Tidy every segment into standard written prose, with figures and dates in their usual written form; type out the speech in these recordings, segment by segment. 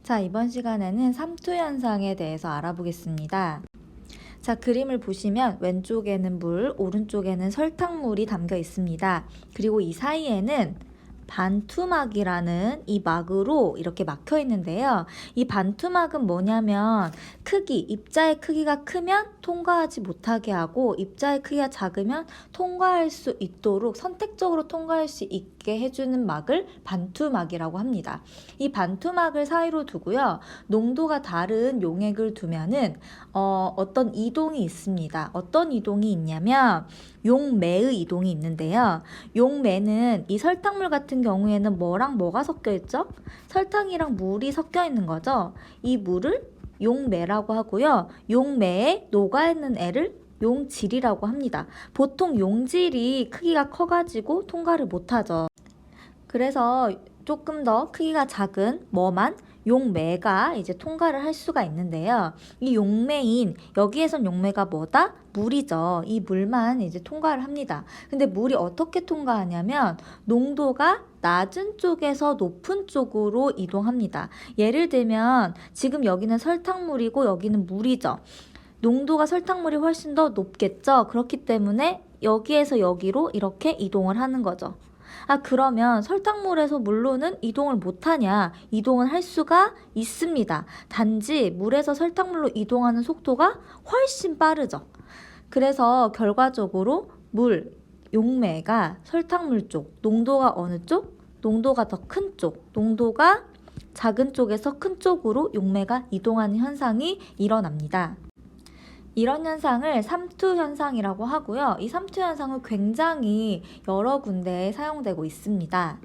자, 이번 시간에는 삼투현상에 대해서 알아보겠습니다. 자, 그림을 보시면 왼쪽에는 물, 오른쪽에는 설탕물이 담겨 있습니다. 그리고 이 사이에는 반투막이라는 이 막으로 이렇게 막혀 있는데요. 이 반투막은 뭐냐면 입자의 크기가 크면 통과하지 못하게 하고 입자의 크기가 작으면 통과할 수 있도록 선택적으로 통과할 수 있게 해주는 막을 반투막이라고 합니다. 이 반투막을 사이로 두고요. 농도가 다른 용액을 두면은 어떤 이동이 있습니다. 어떤 이동이 있냐면 용매의 이동이 있는데요. 용매는 이 설탕물 같은 경우에는 뭐랑 뭐가 섞여 있죠? 설탕이랑 물이 섞여 있는 거죠. 이 물을 용매라고 하고요. 용매에 녹아있는 애를 용질이라고 합니다. 보통 용질이 크기가 커가지고 통과를 못하죠. 그래서 조금 더 크기가 작은 뭐만 용매가 이제 통과를 할 수가 있는데요. 이 용매인 여기에선 용매가 뭐다? 물이죠. 이 물만 이제 통과를 합니다. 근데 물이 어떻게 통과하냐면 농도가 낮은 쪽에서 높은 쪽으로 이동합니다. 예를 들면 지금 여기는 설탕물이고 여기는 물이죠. 농도가 설탕물이 훨씬 더 높겠죠. 그렇기 때문에 여기에서 여기로 이렇게 이동을 하는 거죠. 그러면 설탕물에서 물로는 이동을 못하냐? 이동은 할 수가 있습니다. 단지 물에서 설탕물로 이동하는 속도가 훨씬 빠르죠. 그래서 결과적으로 용매가 설탕물 쪽, 농도가 어느 쪽? 농도가 더 큰 쪽, 농도가 작은 쪽에서 큰 쪽으로 용매가 이동하는 현상이 일어납니다. 이런 현상을 삼투현상이라고 하고요. 이 삼투현상은 굉장히 여러 군데에 사용되고 있습니다.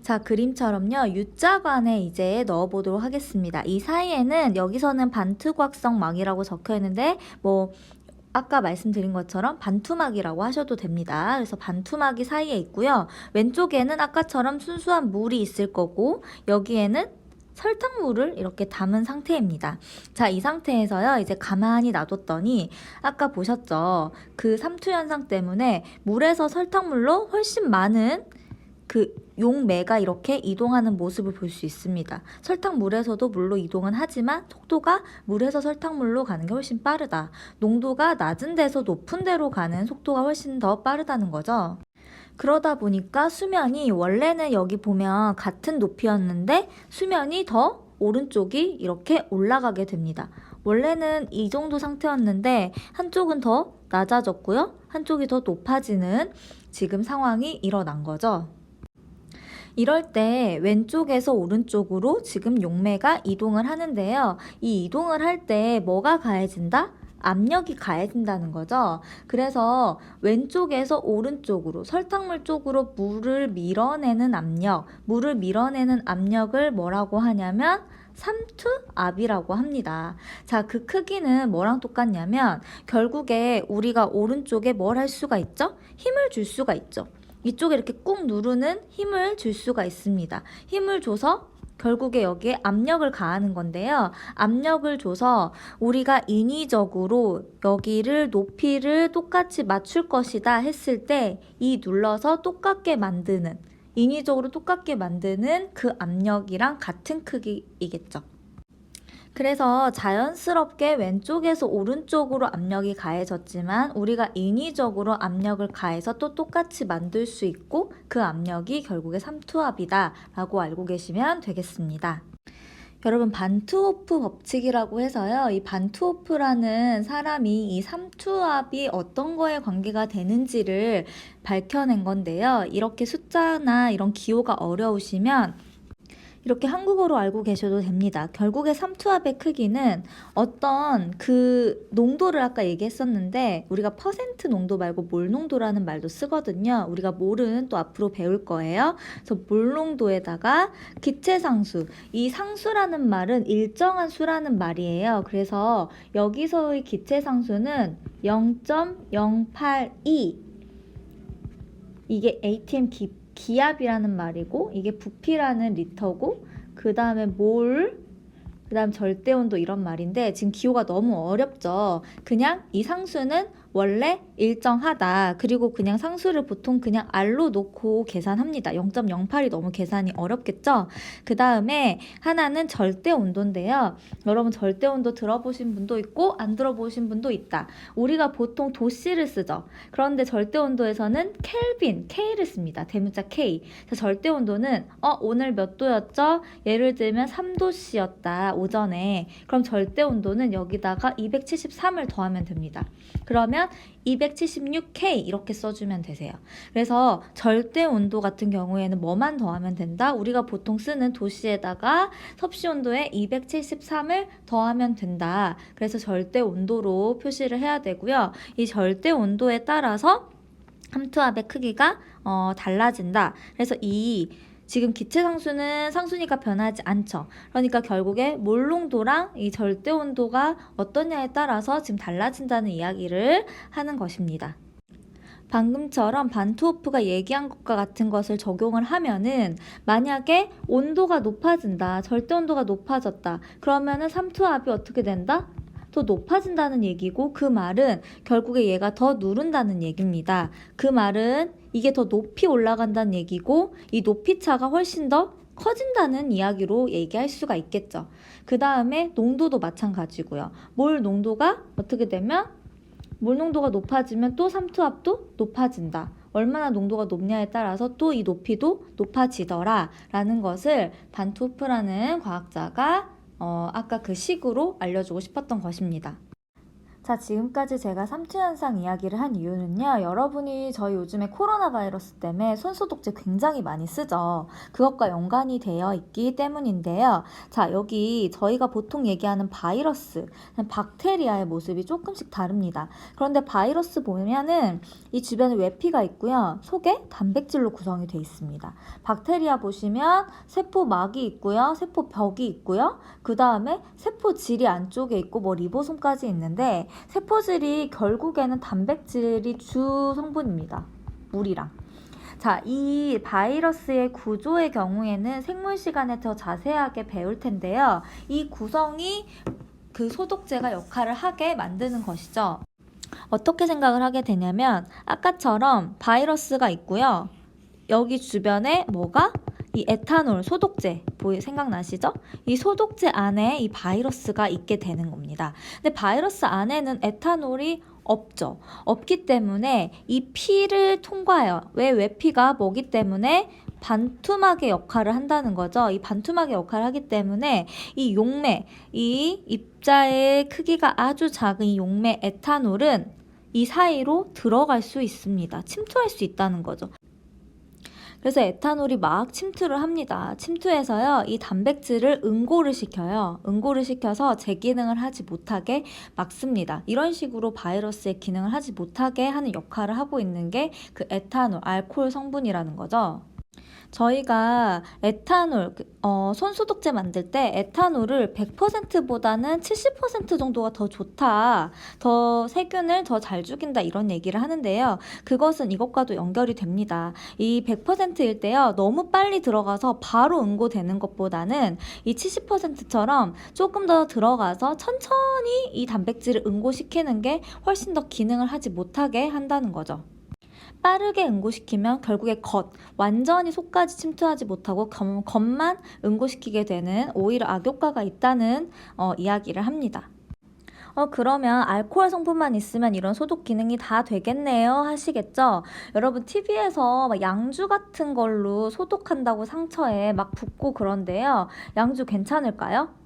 자, 그림처럼요. U자관에 이제 넣어보도록 하겠습니다. 이 사이에는 여기서는 반투곽성막이라고 적혀 있는데 아까 말씀드린 것처럼 반투막이라고 하셔도 됩니다. 그래서 반투막이 사이에 있고요. 왼쪽에는 아까처럼 순수한 물이 있을 거고 여기에는 설탕물을 이렇게 담은 상태입니다. 자, 이 상태에서요, 이제 가만히 놔뒀더니 아까 보셨죠? 그 삼투현상 때문에 물에서 설탕물로 훨씬 많은 그 용매가 이렇게 이동하는 모습을 볼 수 있습니다. 설탕물에서도 물로 이동은 하지만 속도가 물에서 설탕물로 가는 게 훨씬 빠르다. 농도가 낮은 데서 높은 데로 가는 속도가 훨씬 더 빠르다는 거죠. 그러다 보니까 수면이 원래는 여기 보면 같은 높이였는데 수면이 더 오른쪽이 이렇게 올라가게 됩니다. 원래는 이 정도 상태였는데 한쪽은 더 낮아졌고요. 한쪽이 더 높아지는 지금 상황이 일어난 거죠. 이럴 때 왼쪽에서 오른쪽으로 지금 용매가 이동을 하는데요. 이 이동을 할 때 뭐가 가해진다? 압력이 가해진다는 거죠. 그래서 왼쪽에서 오른쪽으로 설탕물 쪽으로 물을 밀어내는 압력을 뭐라고 하냐면 삼투압이라고 합니다. 자, 그 크기는 뭐랑 똑같냐면 결국에 우리가 오른쪽에 뭘 할 수가 있죠? 힘을 줄 수가 있죠. 이쪽에 이렇게 꾹 누르는 힘을 줄 수가 있습니다. 힘을 줘서 결국에 여기에 압력을 가하는 건데요. 압력을 줘서 우리가 인위적으로 여기를 높이를 똑같이 맞출 것이다 했을 때 이 눌러서 인위적으로 똑같게 만드는 그 압력이랑 같은 크기이겠죠. 그래서 자연스럽게 왼쪽에서 오른쪽으로 압력이 가해졌지만 우리가 인위적으로 압력을 가해서 또 똑같이 만들 수 있고 그 압력이 결국에 삼투압이다 라고 알고 계시면 되겠습니다. 여러분, 반투호프 법칙이라고 해서요. 이 반투호프라는 사람이 이 삼투압이 어떤 거에 관계가 되는지를 밝혀낸 건데요. 이렇게 숫자나 이런 기호가 어려우시면 이렇게 한국어로 알고 계셔도 됩니다. 결국에 삼투압의 크기는 어떤 그 농도를 아까 얘기했었는데 우리가 퍼센트 농도 말고 몰 농도라는 말도 쓰거든요. 우리가 몰은 또 앞으로 배울 거예요. 그래서 몰 농도에다가 기체상수, 이 상수라는 말은 일정한 수라는 말이에요. 그래서 여기서의 기체상수는 0.082 이게 ATM 기압이라는 말이고 이게 부피라는 리터고 그 다음에 그 다음 절대온도 이런 말인데 지금 기호가 너무 어렵죠. 그냥 이 상수는 원래 일정하다. 그리고 그냥 상수를 보통 그냥 R로 놓고 계산합니다. 0.08이 너무 계산이 어렵겠죠? 그 다음에 하나는 절대 온도인데요. 여러분 절대 온도 들어보신 분도 있고 안 들어보신 분도 있다. 우리가 보통 도씨를 쓰죠. 그런데 절대 온도에서는 켈빈, K를 씁니다. 대문자 K. 절대 온도는 오늘 몇 도였죠? 예를 들면 3도씨였다. 오전에. 그럼 절대 온도는 여기다가 273을 더하면 됩니다. 그러면 276K 이렇게 써주면 되세요. 그래서 절대 온도 같은 경우에는 뭐만 더하면 된다? 우리가 보통 쓰는 도시에다가 섭씨 온도에 273을 더하면 된다. 그래서 절대 온도로 표시를 해야 되고요. 이 절대 온도에 따라서 함투압의 크기가 달라진다. 그래서 지금 기체 상수는 상수니까 변하지 않죠. 그러니까 결국에 몰농도랑 이 절대 온도가 어떠냐에 따라서 지금 달라진다는 이야기를 하는 것입니다. 방금처럼 반트호프가 얘기한 것과 같은 것을 적용을 하면은 만약에 온도가 높아진다, 절대 온도가 높아졌다. 그러면은 삼투압이 어떻게 된다? 더 높아진다는 얘기고 그 말은 결국에 얘가 더 누른다는 얘기입니다. 그 말은 이게 더 높이 올라간다는 얘기고 이 높이 차가 훨씬 더 커진다는 이야기로 얘기할 수가 있겠죠. 그 다음에 농도도 마찬가지고요. 몰 농도가 어떻게 되면 몰 농도가 높아지면 또 삼투압도 높아진다. 얼마나 농도가 높냐에 따라서 또 이 높이도 높아지더라 라는 것을 반트호프라는 과학자가 아까 그 식으로 알려주고 싶었던 것입니다. 자, 지금까지 제가 삼투현상 이야기를 한 이유는요. 여러분이 저희 요즘에 코로나 바이러스 때문에 손소독제 굉장히 많이 쓰죠. 그것과 연관이 되어 있기 때문인데요. 자, 여기 저희가 보통 얘기하는 바이러스, 박테리아의 모습이 조금씩 다릅니다. 그런데 바이러스 보면은 이 주변에 외피가 있고요. 속에 단백질로 구성이 되어 있습니다. 박테리아 보시면 세포막이 있고요. 세포벽이 있고요. 그 다음에 세포질이 안쪽에 있고 뭐 리보솜까지 있는데 세포질이 결국에는 단백질이 주 성분입니다. 물이랑. 자, 이 바이러스의 구조의 경우에는 생물 시간에 더 자세하게 배울 텐데요. 이 구성이 그 소독제가 역할을 하게 만드는 것이죠. 어떻게 생각을 하게 되냐면 아까처럼 바이러스가 있고요. 여기 주변에 뭐가? 이 에탄올 소독제 생각나시죠? 이 소독제 안에 이 바이러스가 있게 되는 겁니다. 근데 바이러스 안에는 에탄올이 없죠. 없기 때문에 이 피를 통과해요. 왜 외피가 뭐기 때문에 반투막의 역할을 한다는 거죠. 이 반투막의 역할을 하기 때문에 이 용매, 이 입자의 크기가 아주 작은 이 용매 에탄올은 이 사이로 들어갈 수 있습니다. 침투할 수 있다는 거죠. 그래서 에탄올이 막 침투를 합니다. 침투해서요, 이 단백질을 응고를 시켜요. 응고를 시켜서 제 기능을 하지 못하게 막습니다. 이런 식으로 바이러스의 기능을 하지 못하게 하는 역할을 하고 있는 게 그 에탄올, 알코올 성분이라는 거죠. 저희가 에탄올, 손소독제 만들 때 에탄올을 100%보다는 70% 정도가 더 좋다, 더 세균을 더 잘 죽인다 이런 얘기를 하는데요. 그것은 이것과도 연결이 됩니다. 이 100%일 때요, 너무 빨리 들어가서 바로 응고되는 것보다는 이 70%처럼 조금 더 들어가서 천천히 이 단백질을 응고시키는 게 훨씬 더 기능을 하지 못하게 한다는 거죠. 빠르게 응고시키면 결국에 완전히 속까지 침투하지 못하고 겉만 응고시키게 되는 오히려 악효과가 있다는 이야기를 합니다. 그러면 알코올 성분만 있으면 이런 소독 기능이 다 되겠네요 하시겠죠? 여러분 TV에서 막 양주 같은 걸로 소독한다고 상처에 막 붓고 그런데요. 양주 괜찮을까요?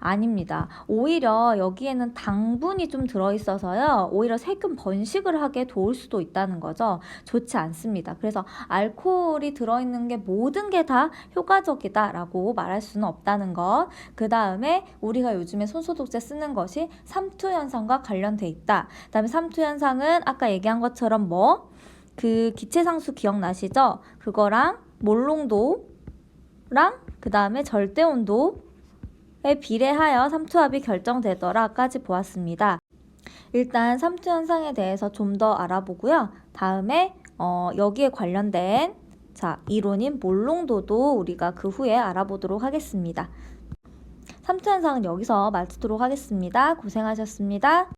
아닙니다. 오히려 여기에는 당분이 좀 들어있어서요. 오히려 세균 번식을 하게 도울 수도 있다는 거죠. 좋지 않습니다. 그래서 알코올이 들어있는 게 모든 게 다 효과적이다라고 말할 수는 없다는 것. 그 다음에 우리가 요즘에 손소독제 쓰는 것이 삼투현상과 관련돼 있다. 그 다음에 삼투현상은 아까 얘기한 것처럼 그 기체상수 기억나시죠? 그거랑 몰농도랑 그 다음에 절대온도 에 비례하여 삼투압이 결정되더라까지 보았습니다. 일단 삼투 현상에 대해서 좀 더 알아보고요. 다음에 여기에 관련된 이론인 몰농도도 우리가 그 후에 알아보도록 하겠습니다. 삼투 현상은 여기서 마치도록 하겠습니다. 고생하셨습니다.